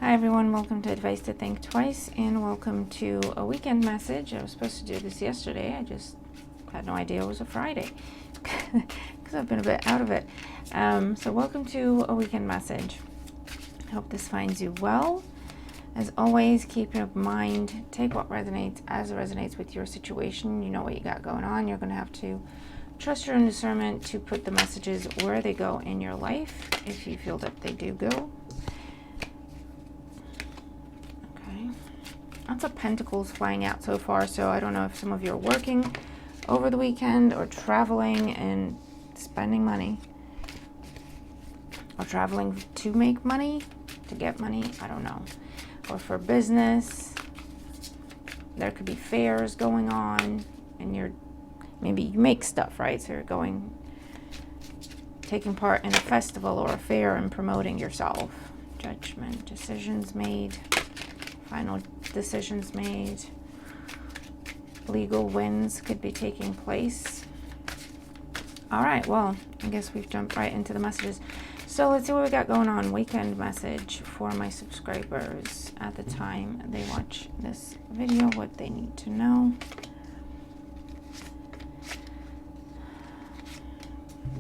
Hi everyone, welcome to Advice to Think Twice, and welcome to a weekend message. I was supposed to do this yesterday, I just had no idea it was a Friday because I've been a bit out of it. So welcome to a weekend message. I hope this finds you well. As always, keep in mind, take what resonates as it resonates with your situation. You know what you got going on. You're going to have to trust your own discernment to put the messages where they go in your life, if you feel that they do go. Lots of pentacles flying out so far, so I don't know if some of you are working over the weekend or traveling and spending money, or traveling to make money, to get money, I don't know. Or for business, there could be fairs going on, and maybe you make stuff, right? So you're taking part in a festival or a fair and promoting yourself. Judgment, decisions made. Final decisions made. Legal wins could be taking place. All right, well, I guess we've jumped right into the messages. So let's see what we got going on. Weekend message for my subscribers at the time they watch this video, what they need to know.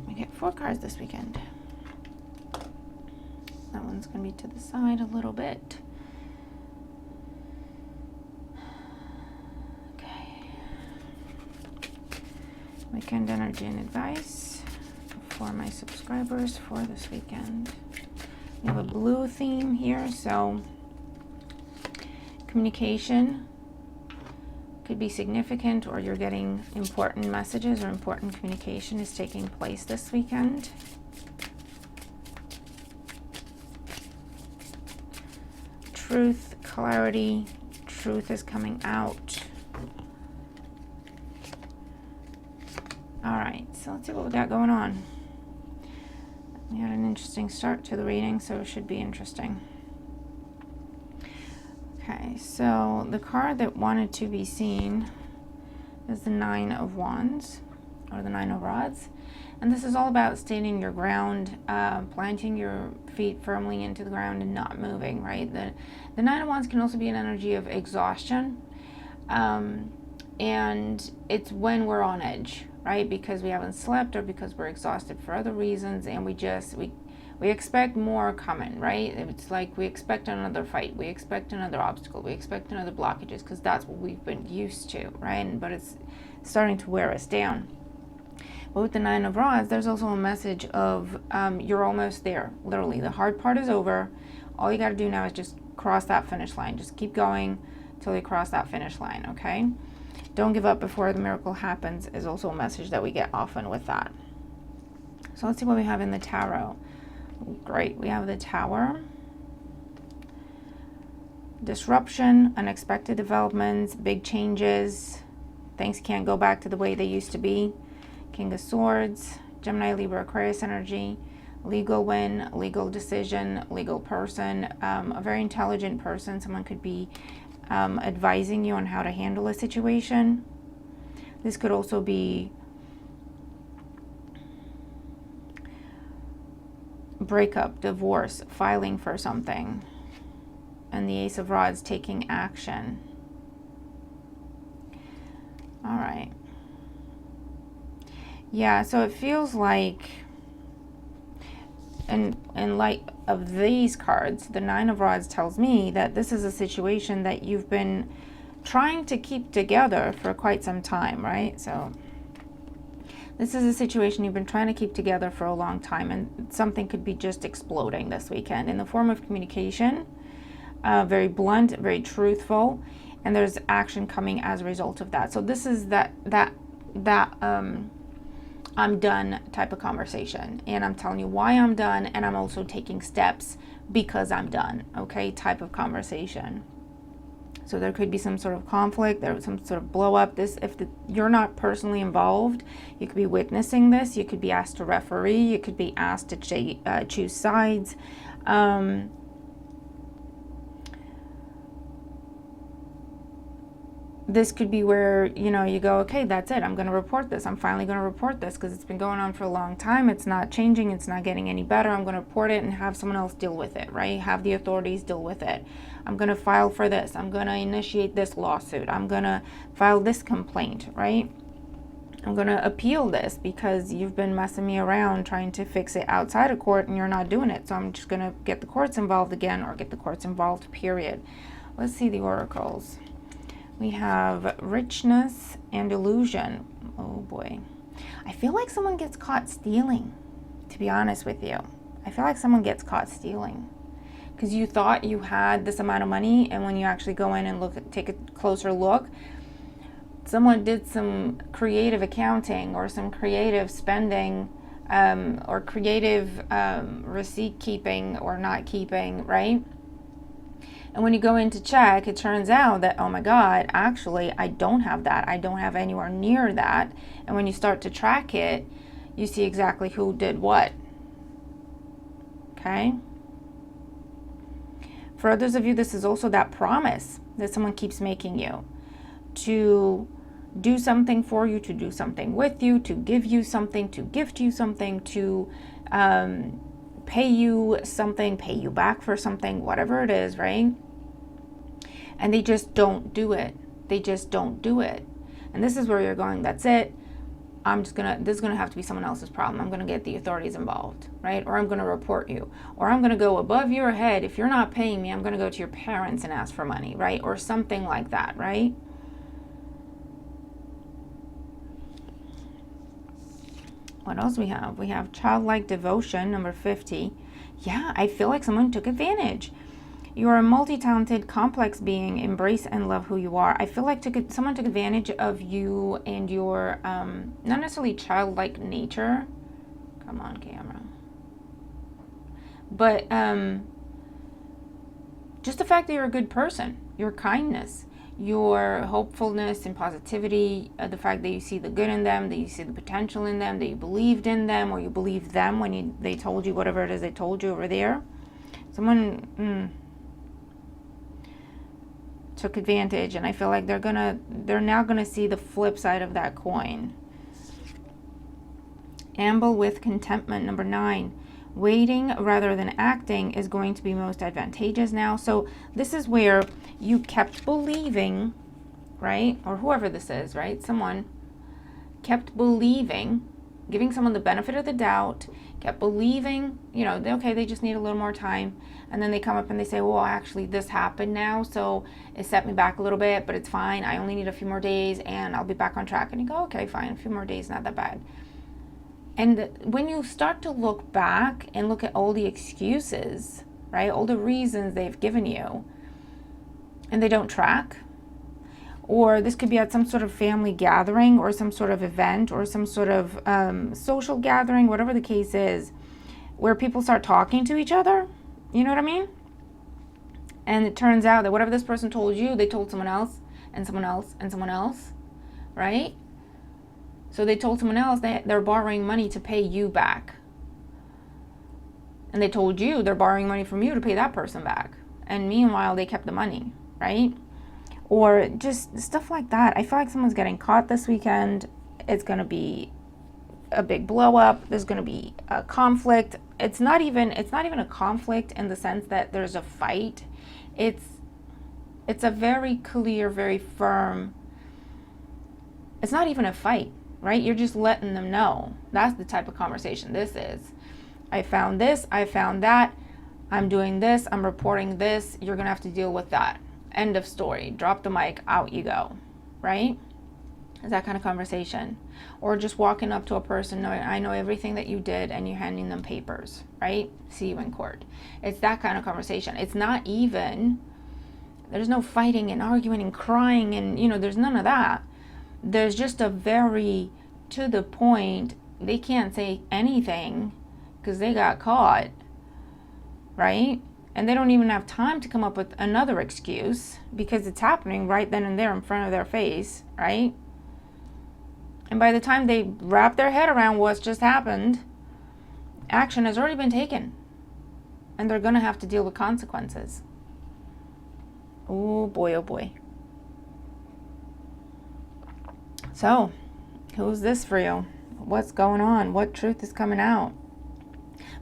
We get 4 cards this weekend. That one's going to be to the side a little bit. Weekend energy and advice for my subscribers for this weekend. We have a blue theme here, so communication could be significant, or you're getting important messages or important communication is taking place this weekend. Truth, clarity, truth is coming out. Alright, so let's see what we got going on. We had an interesting start to the reading, so it should be interesting. Okay, so the card that wanted to be seen is the 9 of Wands, or the 9 of Rods. And this is all about standing your ground, planting your feet firmly into the ground and not moving, right? The 9 of Wands can also be an energy of exhaustion. And it's when we're on edge, right? Because we haven't slept, or because we're exhausted for other reasons, and we expect more coming, right? It's like we expect another fight, we expect another obstacle, we expect another blockages, because that's what we've been used to, right? But it's starting to wear us down. But with the 9 of Rods, there's also a message of you're almost there. Literally, the hard part is over. All you got to do now is just cross that finish line. Just keep going till you cross that finish line, okay? Don't give up before the miracle happens is also a message that we get often with that. So let's see what we have in the tarot. Great, we have the Tower. Disruption, unexpected developments, big changes. Things can't go back to the way they used to be. King of Swords, Gemini, Libra, Aquarius energy. Legal win, legal decision, legal person, a very intelligent person. Someone could be advising you on how to handle a situation. This could also be breakup, divorce, filing for something, and the Ace of Rods, taking action. All right. Yeah, so it feels like, in light of these cards, the 9 of Rods tells me that this is a situation that you've been trying to keep together for quite some time, right? So this is a situation you've been trying to keep together for a long time, and something could be just exploding this weekend in the form of communication, very blunt, very truthful, and there's action coming as a result of that. So this is that I'm done type of conversation, and I'm telling you why I'm done, and I'm also taking steps because I'm done, okay, type of conversation. So there could be some sort of conflict, there was some sort of blow up. You're not personally involved, you could be witnessing this, you could be asked to referee, you could be asked to choose sides. this could be where, you know, you go, okay, that's it. I'm going to report this. I'm finally going to report this because it's been going on for a long time. It's not changing. It's not getting any better. I'm going to report it and have someone else deal with it, right? Have the authorities deal with it. I'm going to file for this. I'm going to initiate this lawsuit. I'm going to file this complaint, right? I'm going to appeal this because you've been messing me around trying to fix it outside of court and you're not doing it. So I'm just going to get the courts involved again, or get the courts involved, period. Let's see the oracles. We have richness and illusion. Oh boy. I feel like someone gets caught stealing, to be honest with you. I feel like someone gets caught stealing because you thought you had this amount of money, and when you actually go in and take a closer look, someone did some creative accounting or some creative spending, or creative receipt keeping or not keeping, right? And when you go in to check, it turns out that, oh my God, actually, I don't have that. I don't have anywhere near that. And when you start to track it, you see exactly who did what. Okay? For others of you, this is also that promise that someone keeps making you to do something for you, to do something with you, to give you something, to gift you something, to pay you something, pay you back for something, whatever it is, right? And they just don't do it. They just don't do it. And this is where you're going, that's it. This is gonna have to be someone else's problem. I'm gonna get the authorities involved, right? Or I'm gonna report you. Or I'm gonna go above your head. If you're not paying me, I'm gonna go to your parents and ask for money, right? Or something like that, right? What else we have? We have childlike devotion, number 50. Yeah, I feel like someone took advantage. You are a multi-talented, complex being. Embrace and love who you are. I feel like someone took advantage of you and your, not necessarily childlike nature. Come on, camera. But just the fact that you're a good person, your kindness, your hopefulness and positivity, the fact that you see the good in them, that you see the potential in them, that you believed in them, or you believed them when they told you whatever it is they told you over there. Someone took advantage, and I feel like they're now gonna see the flip side of that coin. Amble with contentment, number 9. Waiting rather than acting is going to be most advantageous now. So this is where you kept believing, right? Or whoever this is, right? Someone kept believing, giving someone the benefit of the doubt, kept believing, okay, they just need a little more time. And then they come up and they say, well, actually this happened now, so it set me back a little bit, but it's fine. I only need a few more days and I'll be back on track. And you go, okay, fine, a few more days, not that bad. And when you start to look back and look at all the excuses, right, all the reasons they've given you, and they don't track, or this could be at some sort of family gathering or some sort of event or some sort of social gathering, whatever the case is, where people start talking to each other, you know what I mean? And it turns out that whatever this person told you, they told someone else and someone else and someone else, right? So they told someone else that they're borrowing money to pay you back. And they told you they're borrowing money from you to pay that person back. And meanwhile, they kept the money, right? Or just stuff like that. I feel like someone's getting caught this weekend. It's going to be a big blow up. There's going to be a conflict. It's not even a conflict in the sense that there's a fight. It's a very clear, very firm. It's not even a fight. Right? You're just letting them know. That's the type of conversation this is. I found this, I found that, I'm doing this, I'm reporting this, you're going to have to deal with that. End of story. Drop the mic, out you go. Right? It's that kind of conversation. Or just walking up to a person, knowing, I know everything that you did, and you're handing them papers. Right? See you in court. It's that kind of conversation. It's not even, there's no fighting and arguing and crying and, there's none of that. There's just a very to the point, they can't say anything because they got caught, right? And they don't even have time to come up with another excuse because it's happening right then and there in front of their face, right? And by the time they wrap their head around what's just happened, action has already been taken. And they're going to have to deal with consequences. Oh boy, oh boy. So, who's this for you? What's going on? What truth is coming out?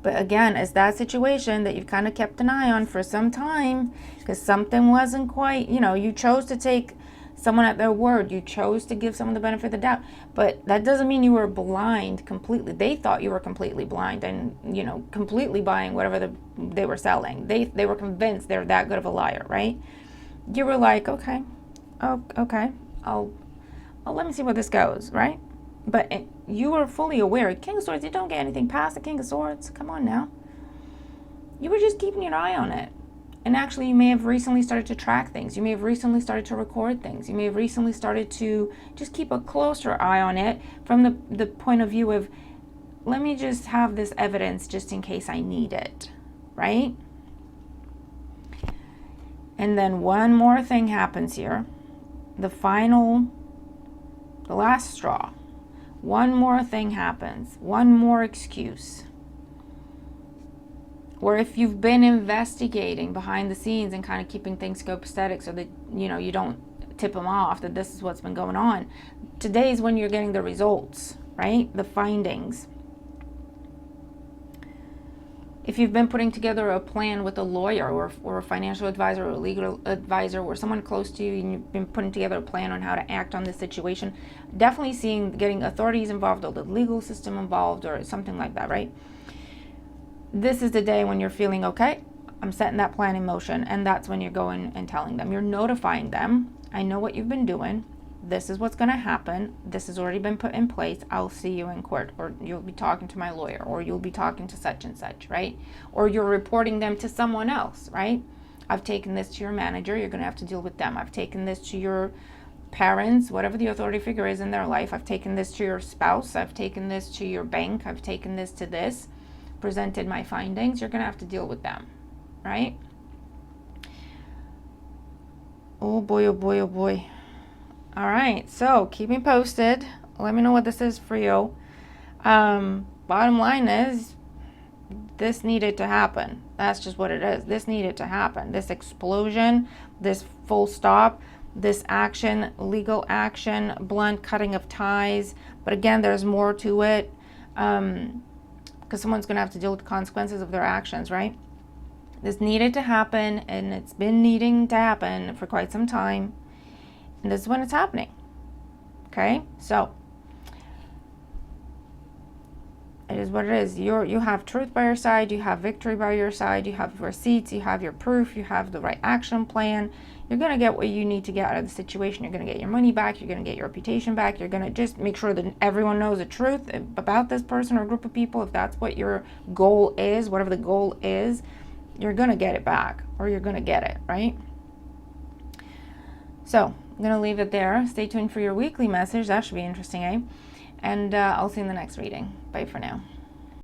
But again, it's that situation that you've kind of kept an eye on for some time because something wasn't quite, you chose to take someone at their word. You chose to give someone the benefit of the doubt. But that doesn't mean you were blind completely. They thought you were completely blind and, completely buying whatever they were selling. They were convinced they're that good of a liar, right? You were like, okay, I'll let me see where this goes, right? But you were fully aware. King of Swords, you don't get anything past the King of Swords. Come on now. You were just keeping your eye on it. And actually, you may have recently started to track things. You may have recently started to record things. You may have recently started to just keep a closer eye on it from the point of view of, let me just have this evidence just in case I need it, right? And then one more thing happens here. The last straw. One more thing happens. One more excuse. Or if you've been investigating behind the scenes and kind of keeping things copacetic so that, you don't tip them off that this is what's been going on. Today is when you're getting the results, right? The findings. If you've been putting together a plan with a lawyer or a financial advisor or a legal advisor or someone close to you and you've been putting together a plan on how to act on this situation, definitely getting authorities involved or the legal system involved or something like that, right? This is the day when you're feeling, okay, I'm setting that plan in motion, and that's when you're going and telling them. You're notifying them, I know what you've been doing. This is what's going to happen. This has already been put in place. I'll see you in court, or you'll be talking to my lawyer, or you'll be talking to such and such, right? Or you're reporting them to someone else, right? I've taken this to your manager. You're going to have to deal with them. I've taken this to your parents, whatever the authority figure is in their life. I've taken this to your spouse. I've taken this to your bank. I've taken this to this. Presented my findings. You're going to have to deal with them, right? Oh boy, oh boy, oh boy. All right, so keep me posted. Let me know what this is for you. Bottom line is, this needed to happen. That's just what it is. This needed to happen. This explosion, this full stop, this action, legal action, blunt cutting of ties. But again, there's more to it because someone's going to have to deal with the consequences of their actions, right? This needed to happen, and it's been needing to happen for quite some time. And this is when it's happening. Okay? So, it is what it is. You have truth by your side. You have victory by your side. You have receipts. You have your proof. You have the right action plan. You're going to get what you need to get out of the situation. You're going to get your money back. You're going to get your reputation back. You're going to just make sure that everyone knows the truth about this person or group of people. If that's what your goal is, whatever the goal is, you're going to get it back, or you're going to get it, right? So, I'm going to leave it there. Stay tuned for your weekly message. That should be interesting, eh? And I'll see you in the next reading. Bye for now.